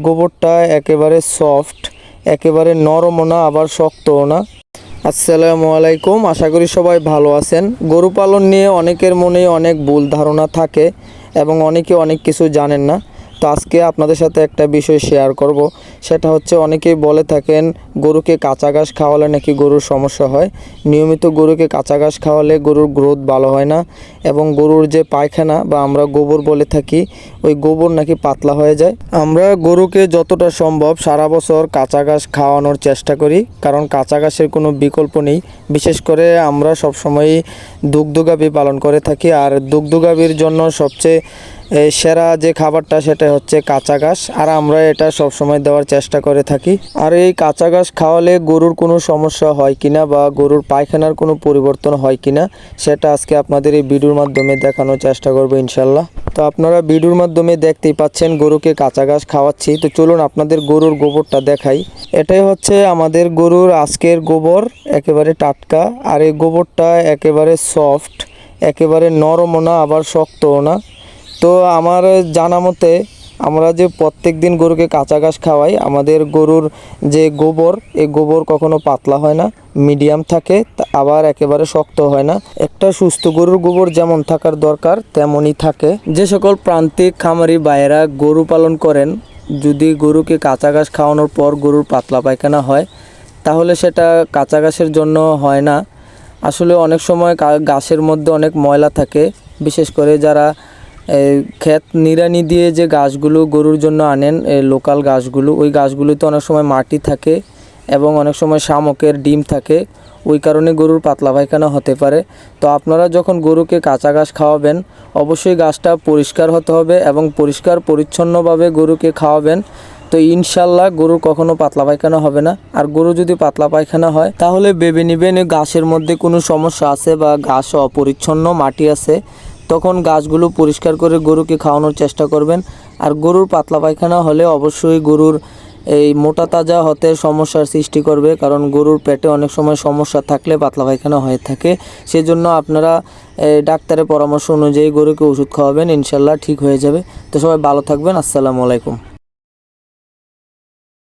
গোবরটা একেবারে সফট, একেবারে নরমও না আবার শক্তও না। আসসালামু আলাইকুম, আশা করি সবাই ভালো আছেন। গরু পালন নিয়ে অনেকের মনেই অনেক ভুল ধারণা থাকে এবং অনেকে অনেক কিছু জানেন না। তো আজকে আপনাদের সাথে একটা বিষয় শেয়ার করব, সেটা হচ্ছে অনেকেই বলে থাকেন গরুকে কাঁচা ঘাস খাওয়ালে নাকি গরুর সমস্যা হয়। নিয়মিত গরুকে কাঁচা ঘাস খাওয়ালে গরুর গ্রোথ ভালো হয় না এবং গরুর যে পায়খানা বা আমরা গোবর বলে থাকি, ওই গোবর নাকি পাতলা হয়ে যায়। আমরা গরুকে যতটা সম্ভব সারা বছর কাঁচা ঘাস খাওয়ানোর চেষ্টা করি, কারণ কাঁচা ঘাসের কোনো বিকল্প নেই। বিশেষ করে আমরা সবসময়ই দুগ্ধগাভী পালন করে থাকি, আর দুগ্ধগাভীর জন্য সবচেয়ে সেরা যে খাবারটা সেটা হচ্ছে কাঁচা ঘাস, আর আমরা এটা সবসময় দেওয়ার চেষ্টা করে থাকি। আর এই কাঁচা ঘাস খাওয়ালে গরুর কোনো সমস্যা হয় কিনা বা গরুর পায়খানার কোনো পরিবর্তন হয় কিনা সেটা আজকে আপনাদের এই ভিডিওর মাধ্যমে দেখানোর চেষ্টা করবো ইনশাল্লাহ। তো আপনারা ভিডিওর মাধ্যমে দেখতেই পাচ্ছেন গরুকে কাঁচা ঘাস খাওয়াচ্ছি। তো চলুন আপনাদের গরুর গোবরটা দেখাই। এটাই হচ্ছে আমাদের গরুর আজকের গোবর, একেবারে টাটকা। আর এই গোবরটা একেবারে সফট, একেবারে নরমও না আবার শক্তও না। তো আমার জানা মতে আমরা যে প্রত্যেক দিন গরুকে কাঁচা ঘাস খাওয়াই, আমাদের গরুর যে গোবর, এই গোবর কখনো পাতলা হয় না, মিডিয়াম থাকে, আবার একেবারে শক্ত হয় না। একটা সুস্থ গরুর গোবর যেমন থাকার দরকার তেমনই থাকে। যে সকল প্রান্তিক খামারি ভাইয়েরা গরু পালন করেন, যদি গরুকে কাঁচা ঘাস খাওয়ানোর পর গরুর পাতলা পায়খানা হয়, তাহলে সেটা কাঁচা ঘাসের জন্য হয় না। আসলে অনেক সময় ঘাসের মধ্যে অনেক ময়লা থাকে, বিশেষ করে যারা ক্ষেত নিড়ানি দিয়ে যে গাছগুলো গরুর জন্য আনেন, লোকাল গাছগুলো, ওই গাছগুলোতে অনেক সময় মাটি থাকে এবং অনেক সময় শামুকের ডিম থাকে, ওই কারণে গরুর পাতলা পায়খানা হতে পারে। তো আপনারা যখন গরুকে কাঁচা ঘাস খাওয়াবেন, অবশ্যই গাছটা পরিষ্কার হতে হবে এবং পরিষ্কার পরিচ্ছন্নভাবে গরুকে খাওয়াবেন। তো ইনশাল্লাহ গরুর কখনো পাতলা পায়খানা হবে না। আর গরু যদি পাতলা পায়খানা হয় তাহলে ভেবে নেবেন ঘাসের মধ্যে কোনো সমস্যা আছে বা ঘাস অপরিচ্ছন্ন, মাটি আছে। তখন গাছগুলো পরিষ্কার করে গরুকে খাওয়ানোর চেষ্টা করবেন। আর গরুর পাতলা পায়খানা হলে অবশ্যই গরুর এই মোটা তাজা হতে সমস্যার সৃষ্টি করবে, কারণ গরুর পেটে অনেক সময় সমস্যা থাকলে পাতলা পায়খানা হয়ে থাকে। সেজন্য আপনারা ডাক্তারের পরামর্শ অনুযায়ী গরুকে ওষুধ খাওয়াবেন, ইনশাল্লাহ ঠিক হয়ে যাবে। তো সবাই ভালো থাকবেন, আসসালামু আলাইকুম।